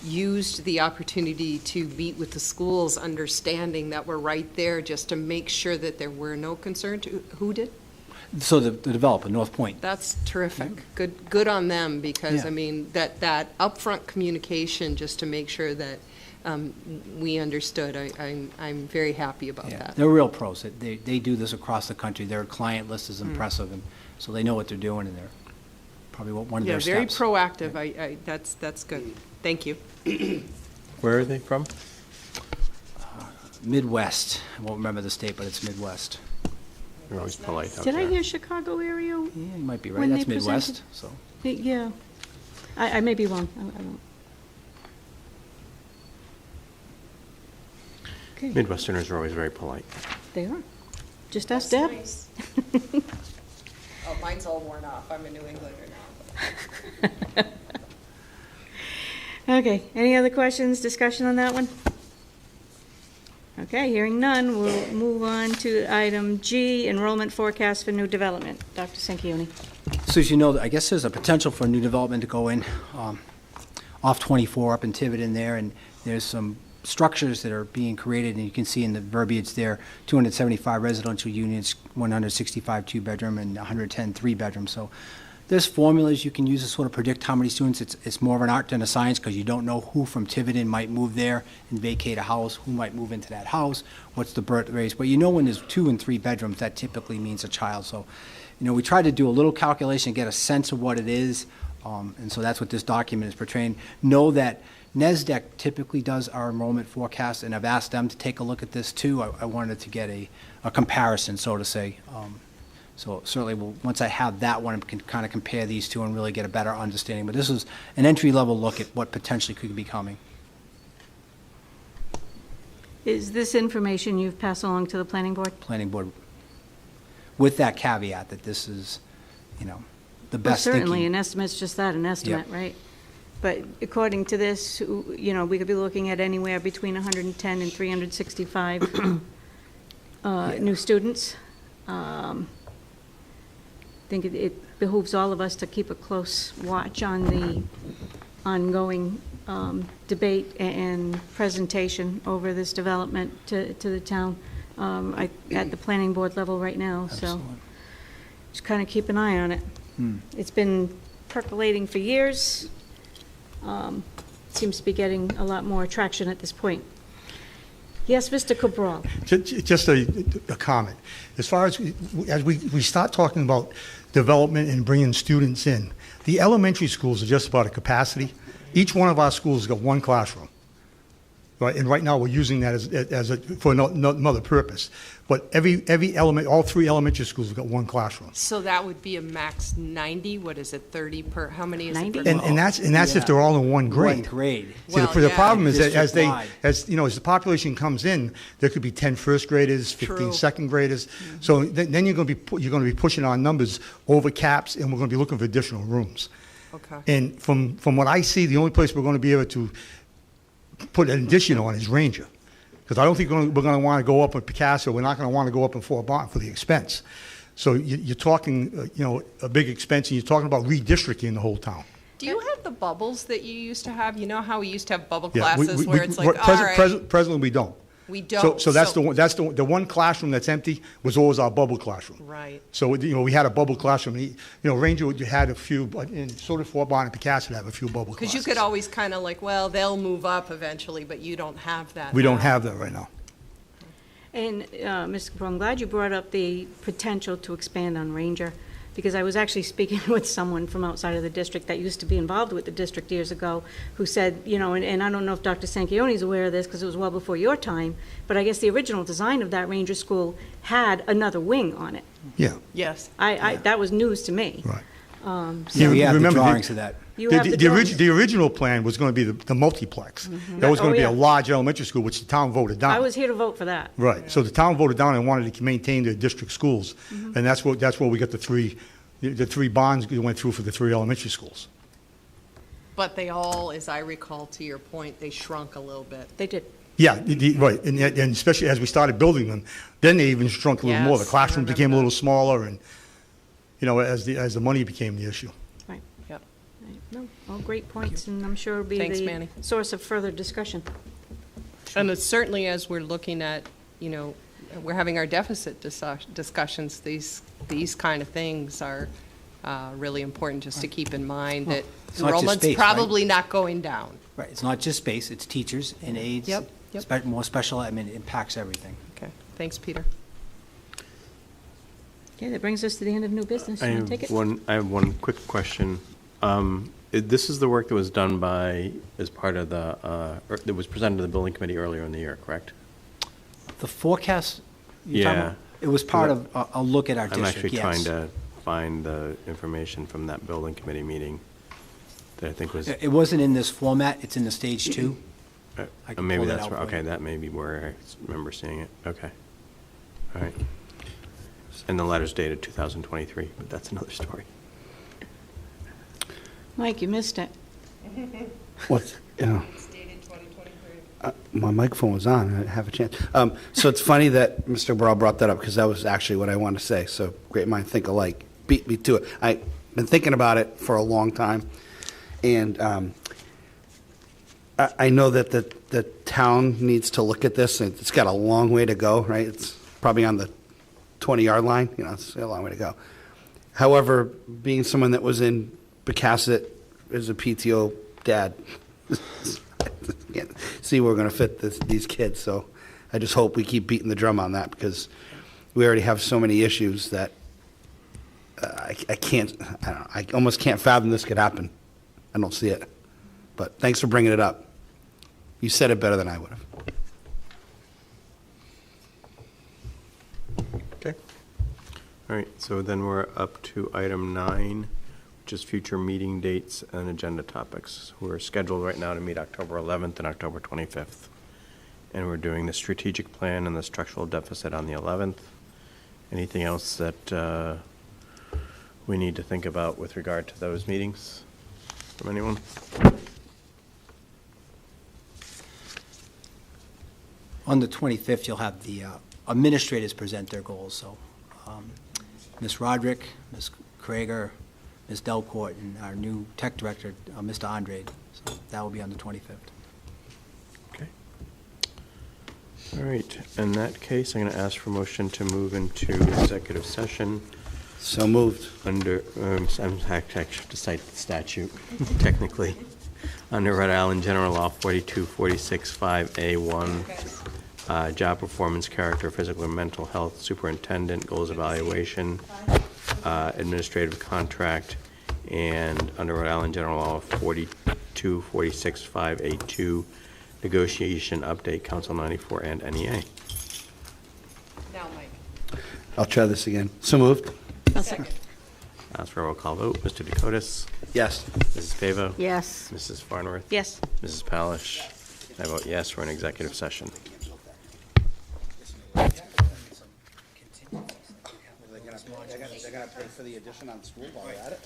used the opportunity to meet with the schools, understanding that we're right there, just to make sure that there were no concerns. Who did? so the developer, North Point. That's terrific. Good on them, because Yeah. I mean that upfront communication, just to make sure that we understood. I'm very happy about Yeah, that. they're real pros. They do this across the country. Their client list is impressive, and so they know what they're doing, and they're probably one of Yeah, their very steps. proactive. That's good. Thank you. Where are they from? Midwest. I won't remember the state, but it's Midwest. You're always polite out Did there. I hear Chicago area? Yeah, you might be right. When That's they Midwest, presented- so. Yeah. I may be wrong. I don't. Okay, Midwesterners are always very polite. they are. Just ask Deb. Oh, mine's all worn off. I'm a New Englander now. Okay, any other questions, discussion on that one? Okay, hearing none, we'll move on to item G, enrollment forecast for new development. Dr. Sanchioni. So as you know, I guess there's a potential for a new development to go in off 24 up in Tiverton there, and there's some structures that are being created, and you can see in the verbiage there, 275 residential units, 165 two-bedroom, and 110 three-bedroom. So there's formulas you can use to sort of predict how many students. It's more of an art than a science, because you don't know who from Tiverton might move there and vacate a house, who might move into that house, what's the birth rate. But you know when there's 2 and 3 bedrooms, that typically means a child. So, we try to do a little calculation, get a sense of what it is, and so that's what this document is portraying. Know that NESDEC typically does our enrollment forecast, and I've asked them to take a look at this too. I wanted to get a comparison, so to say. So certainly, once I have that one, I can kind of compare these two and really get a better understanding. But this is an entry-level look at what potentially could be coming. Is this information you've passed along to the planning board? Planning board, with that caveat that this is, the Well, best certainly, thinking. an estimate's just that, an estimate, right? But according to this, we could be looking at anywhere between 110 and 365 new students. I think it behooves all of us to keep a close watch on the ongoing debate and presentation over this development to the town at the planning board level right now, so Excellent. just kind of keep an eye on it. It's been percolating for years. Seems to be getting a lot more traction at this point. Yes, Mr. Cabral. Just a comment. As far as we start talking about development and bringing students in, the elementary schools are just about a capacity. Each one of our schools has got one classroom. Right, and right now we're using that for another purpose. But all 3 elementary schools have got one classroom. So that would be a max 90. What is it? 30 per? How many is it? 90? Per And that's if they're all in one grade. One grade. See, Well, the yeah. problem is that as District-wide. the population comes in, there could be 10 first graders, 15 True. second graders. So then you're going to be pushing our numbers over caps, and we're going to be looking for additional rooms. Okay. And from what I see, the only place we're going to be able to put an addition on is Ranger, because I don't think we're going to want to go up in Picasso. We're not going to want to go up in Fort Barton for the expense. So you're talking, a big expense, and you're talking about redistricting the whole town. Do you have the bubbles that you used to have? You know how we used to have bubble Yeah, classes where it's like, all right. Presently, we don't. We don't. So that's the one classroom that's empty was always our bubble classroom. Right. So, we had a bubble classroom. Ranger had a few, and so did Fort Barton and Pecasset have a few bubble classes. Because you could always kind of like, well, they'll move up eventually, but you don't have that We don't now. have that right now. And, Mr. Capone, I'm glad you brought up the potential to expand on Ranger, because I was actually speaking with someone from outside of the district that used to be involved with the district years ago, who said, and I don't know if Dr. Sanchioni is aware of this, because it was well before your time, but I guess the original design of that Ranger school had another wing on it. Yeah. Yes. That was news to me. Right. Yeah, we have the remember, drawings of that. You have the drawings. The original plan was going to be the multiplex. That was going to be a large elementary school, which the town voted down. I was here to vote for that. Right. So the town voted down and wanted to maintain their district schools, and that's where we got the three bonds we went through for the 3 elementary schools. But they all, as I recall, to your point, they shrunk a little bit. They did. Yeah, right, and especially as we started building them, then they even shrunk a little more. The Yes, I classrooms remember became a that. little smaller, and as the money became the issue. Right. Yep. No, all great points, and I'm sure it'll be Thanks, the Manny. source of further discussion. And it's certainly as we're looking at, we're having our deficit discussions, these kind of things are really important just to keep in mind that it's not just enrollment's space, right? probably not going down. Right, it's not just space, it's teachers and aides. Yep. More special, it impacts everything. Okay, thanks, Peter. Okay, that brings us to the end of new business. I You wanna take it? have one quick question. This is the work that was done as part of that was presented to the building committee earlier in the year, correct? The forecast, you're talking about, it was part of a look at our I'm district, actually yes. trying to find the information from that building committee meeting that I think was. It wasn't in this format, it's in the stage 2. I can Maybe pull that that's out where, for okay, you. that may be where I remember seeing it. Okay. All right. And the letter's dated 2023, but that's another story. Mike, you missed it. What's, my microphone was on, I have a chance. So it's funny that Mr. Burrell brought that up, because that was actually what I wanted to say. So great minds think alike. Beat me to it. I've been thinking about it for a long time, and I know that the town needs to look at this, and it's got a long way to go, right? It's probably on the 20-yard line, it's a long way to go. However, being someone that was in Pecasset as a PTO dad, see where we're going to fit these kids. So I just hope we keep beating the drum on that, because we already have so many issues that I don't know, I almost can't fathom this could happen. I don't see it. But thanks for bringing it up. You said it better than I would have. Okay. All right, so then we're up to item 9, which is future meeting dates and agenda topics. We're scheduled right now to meet October 11th and October 25th. And we're doing the strategic plan and the structural deficit on the 11th. Anything else that we need to think about with regard to those meetings from anyone? On the 25th, you'll have the administrators present their goals, so Ms. Roderick, Ms. Krager, Ms. Delcourt, and our new tech director, Mr. Andrade. So that will be on the 25th. Okay. All right, in that case, I'm going to ask for motion to move into executive session. So moved. Under, I have to cite the statute, technically. Under Rhode Island General Law 42465A1, job performance, character, physical or mental health, superintendent, goals evaluation, administrative contract, and under Rhode Island General Law 42465A2, negotiation update, Council 94 and NEA. Now, Mike. I'll try this again. So moved. Second. Ask for a roll call vote. Mr. Dakotas? Yes. Mrs. Favo? Yes. Mrs. Farnworth? Yes. Mrs. Palish? I vote yes for an executive session. They're going to pay for the addition on school while they're at it,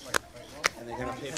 and they're going to pay for